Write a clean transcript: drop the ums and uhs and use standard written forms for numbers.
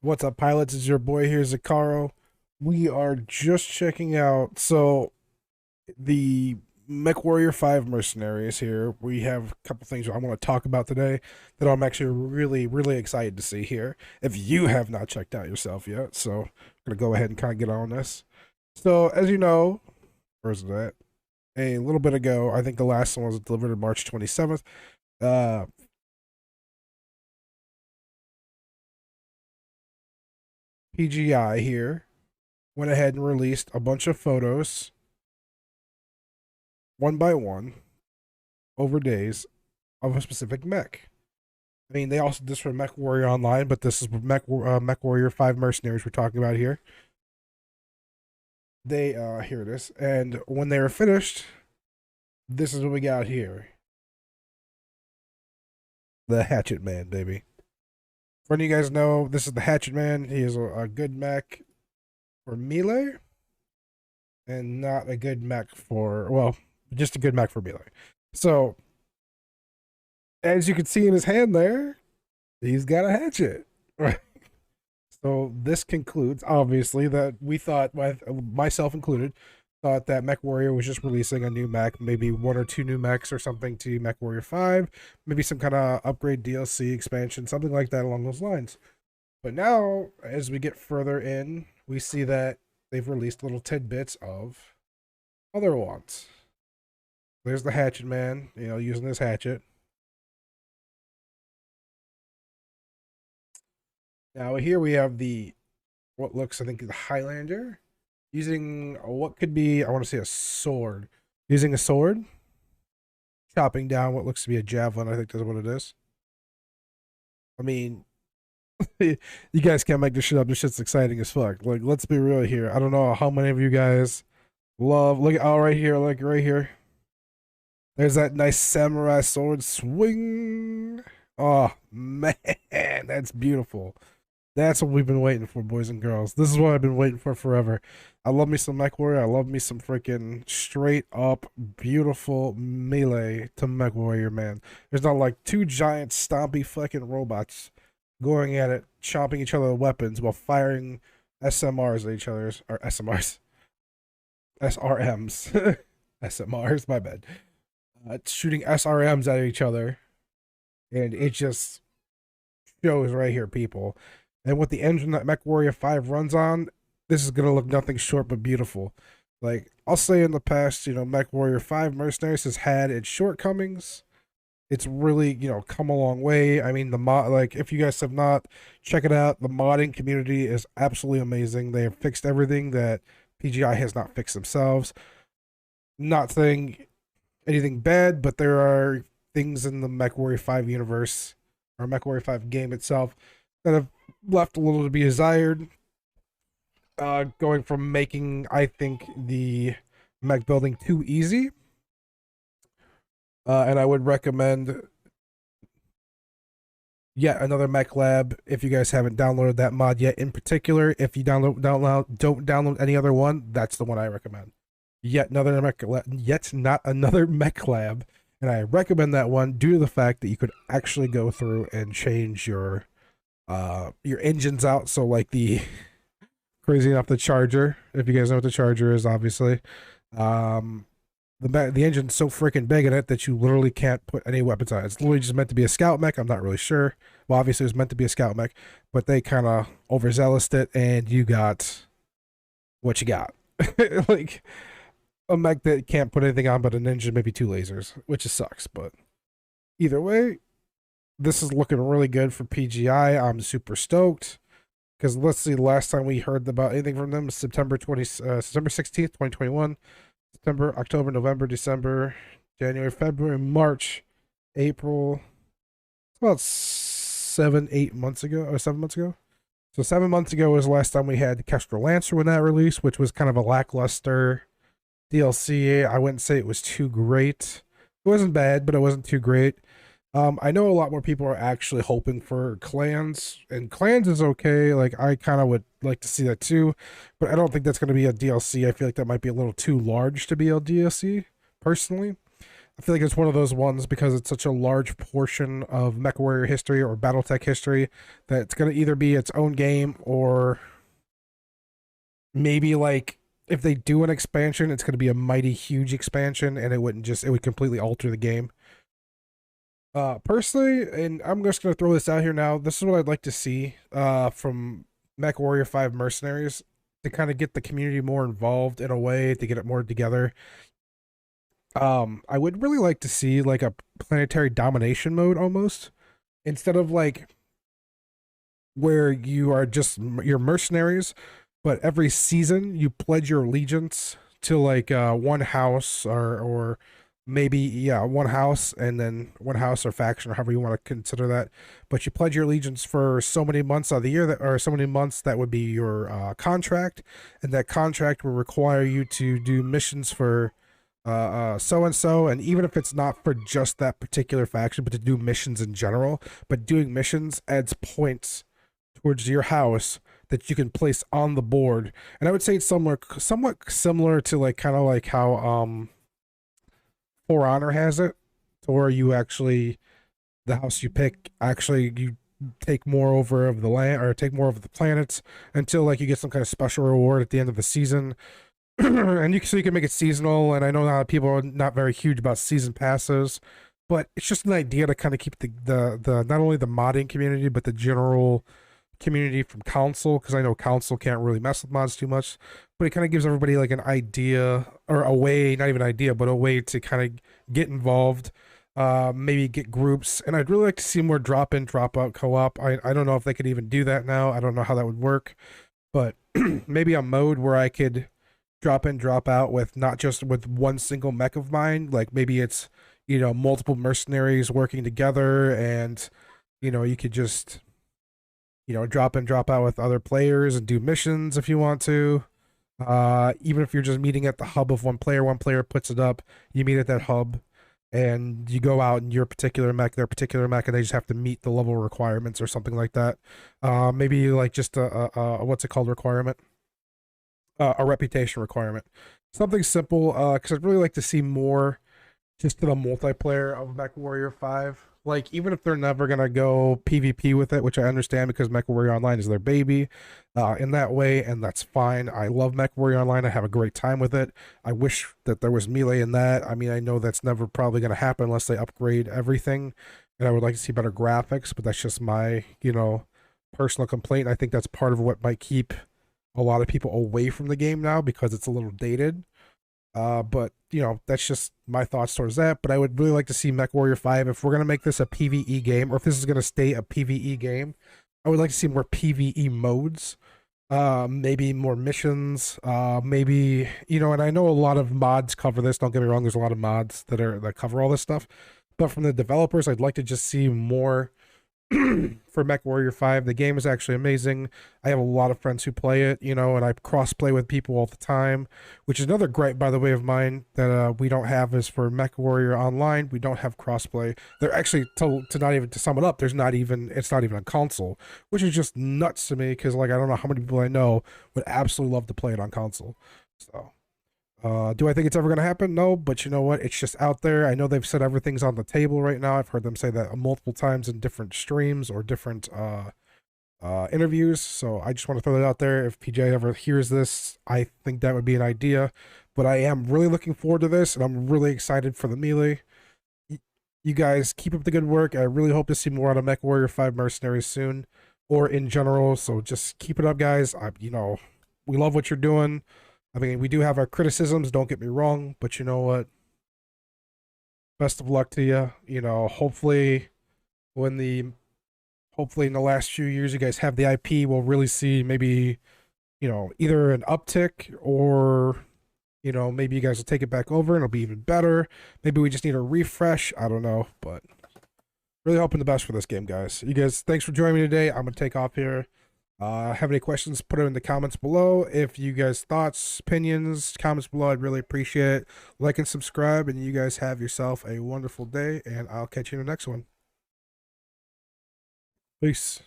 What's up, pilots? It's your boy here, Zakaro. We are just checking out the Mechwarrior 5 mercenaries here. We have a couple things I want to talk about today that I'm actually really excited to see here. If you have not checked out yourself yet, so I'm gonna go ahead and kind of get on this. So, as you know, where's that? A little bit ago, I think the last one was delivered on March 27th. Uh, PGI here went ahead and released a bunch of photos one by one over days of a specific mech. I mean, they also did this for Mechwarrior Online, but this is Mechwarrior 5 Mercenaries we're talking about here. They, here it is. And when they were finished, this is what we got here. The Hatchet Man, baby. For any of you guys know, this is the Hatchet Man. He is a good mech for melee, and not a good mech for, well, just a good mech for melee. So, as you can see in his hand there, he's got a hatchet. Right. So this concludes, obviously, that we thought, myself included, thought that Mechwarrior was just releasing a new mech, maybe one or two new mechs or something to Mechwarrior 5, maybe some kind of upgrade DLC expansion, something like that along those lines. But now, as we get further in, we see that they've released little tidbits of other ones. There's the Hatchet Man, using this hatchet. Now here we have what looks, I think, the Highlander using what could be, I want to say, a sword. Using a sword, chopping down what looks to be a javelin. I think that's what it is. I mean, you guys can't make this shit up. This shit's exciting as fuck. Like, let's be real here. I don't know how many of you guys love. Look, oh, right here, like right here. There's that nice samurai sword swing. Oh man, that's beautiful. That's what we've been waiting for, boys and girls. This is what I've been waiting for forever. I love me some Mechwarrior. I love me some freaking straight up beautiful melee to Mechwarrior, man. There's not like two giant stompy fucking robots going at it, chopping each other with weapons while firing SMRs at each other's, or SMRs, SRMs, SMRs. My bad. Shooting SRMs at each other, and it just shows right here, people. And with the engine that Mechwarrior 5 runs on, this is going to look nothing short but beautiful. Like, I'll say in the past, Mechwarrior 5 Mercenaries has had its shortcomings. It's really, come a long way. I mean, the mod, like, if you guys have not, check it out. The modding community is absolutely amazing. They have fixed everything that PGI has not fixed themselves. Not saying anything bad, but there are things in the Mechwarrior 5 universe, or Mechwarrior 5 game itself, that have left a little to be desired. Going from making, I think, the mech building too easy. And I would recommend yet another mech lab if you guys haven't downloaded that mod yet. In particular, if you don't download any other one, that's the one I recommend. Yet not another mech lab, and I recommend that one due to the fact that you could actually go through and change your engines out. So like the crazy enough, the Charger, if you guys know what the Charger is, obviously, the engine's so freaking big in it that you literally can't put any weapons on it. It's literally just meant to be a scout mech. I'm not really sure. Well, obviously it was meant to be a scout mech, but they kind of overzealous it, and you got what you got. Like a mech that can't put anything on but an engine, maybe two lasers, which just sucks. But either way, this is looking really good for PGI. I'm super stoked because let's see, the last time we heard about anything from them was September 16th, 2021. September, October, November, December, January, February, March, April. It's about 7 months ago. So 7 months ago was the last time we had Kestrel Lancer when that released, which was kind of a lackluster DLC. I wouldn't say it was too great. It wasn't bad, but it wasn't too great. I know a lot more people are actually hoping for Clans, and Clans is okay. Like, I kind of would like to see that too, but I don't think that's going to be a DLC. I feel like that might be a little too large to be a DLC, personally. I feel like it's one of those ones because it's such a large portion of MechWarrior history or BattleTech history that it's going to either be its own game or maybe like if they do an expansion, it's going to be a mighty huge expansion and it would completely alter the game. Personally, and I'm just going to throw this out here now, this is what I'd like to see from MechWarrior 5 Mercenaries to kind of get the community more involved in a way, to get it more together. I would really like to see like a planetary domination mode almost, instead of like where you are just your mercenaries, but every season you pledge your allegiance to like one house or maybe one house, and then one house or faction or however you want to consider that. But you pledge your allegiance for so many months of the year that, or so many months that would be your contract, and that contract will require you to do missions for so and so, and even if it's not for just that particular faction, but to do missions in general. But doing missions adds points towards your house that you can place on the board. And I would say it's somewhat similar to like kind of like how For Honor has it, to where you actually, the house you pick, actually you take more over of the land or take more of the planets until like you get some kind of special reward at the end of the season. And so you can make it seasonal. And I know a lot of people are not very huge about season passes, but it's just an idea to kind of keep the not only the modding community but the general community from council, because I know council can't really mess with mods too much, but it kind of gives everybody like an idea or a way, not even an idea, but a way to kind of get involved, maybe get groups. And I'd really like to see more drop in drop out co-op. I don't know if they could even do that now. I don't know how that would work, but maybe a mode where I could drop in drop out with not just with one single mech of mine, like maybe it's, you know, multiple mercenaries working together, and you know, you could just, you know, drop in, drop out with other players and do missions if you want to. Even if you're just meeting at the hub of one player puts it up, you meet at that hub, and you go out in your particular mech, their particular mech, and they just have to meet the level requirements or something like that. Maybe like just a what's it called requirement? A reputation requirement. Something simple, because I'd really like to see more just to the multiplayer of MechWarrior 5. Like, even if they're never going to go PvP with it, which I understand because MechWarrior Online is their baby in that way, and that's fine. I love MechWarrior Online. I have a great time with it. I wish that there was melee in that. I mean, I know that's never probably going to happen unless they upgrade everything, and I would like to see better graphics, but that's just my, you know, personal complaint. I think that's part of what might keep a lot of people away from the game now because it's a little dated. But you know, that's just my thoughts towards that. But I would really like to see MechWarrior 5, if we're gonna make this a PvE game, or if this is gonna stay a PvE game, I would like to see more PvE modes. Maybe more missions. Maybe, you know, and I know a lot of mods cover this. Don't get me wrong. There's a lot of mods that cover all this stuff. But from the developers, I'd like to just see more for MechWarrior 5. The game is actually amazing. I have a lot of friends who play it, you know, and I cross-play with people all the time, which is another gripe, by the way, of mine that we don't have is for MechWarrior Online, we don't have cross-play. They're actually, to not even, to sum it up, it's not even a console, which is just nuts to me, because, like, I don't know how many people I know would absolutely love to play it on console. So, do I think it's ever going to happen? No, but you know what? It's just out there. I know they've said everything's on the table right now. I've heard them say that multiple times in different streams or different interviews. So I just want to throw that out there. If PJ ever hears this, I think that would be an idea. But I am really looking forward to this, and I'm really excited for the melee. You guys keep up the good work. I really hope to see more out of MechWarrior 5 Mercenaries soon, or in general. So just keep it up, guys. You know, we love what you're doing. I mean, we do have our criticisms, don't get me wrong, but you know what? Best of luck to you. You know, hopefully hopefully in the last few years you guys have the IP, we'll really see maybe, you know, either an uptick or, you know, maybe you guys will take it back over and it'll be even better. Maybe we just need a refresh. I don't know, but really hoping the best for this game, guys. You guys, thanks for joining me today. I'm gonna take off here. Have any questions, put them in the comments below. If you guys thoughts, opinions, comments below, I'd really appreciate it. Like and subscribe, and you guys have yourself a wonderful day, and I'll catch you in the next one. Peace.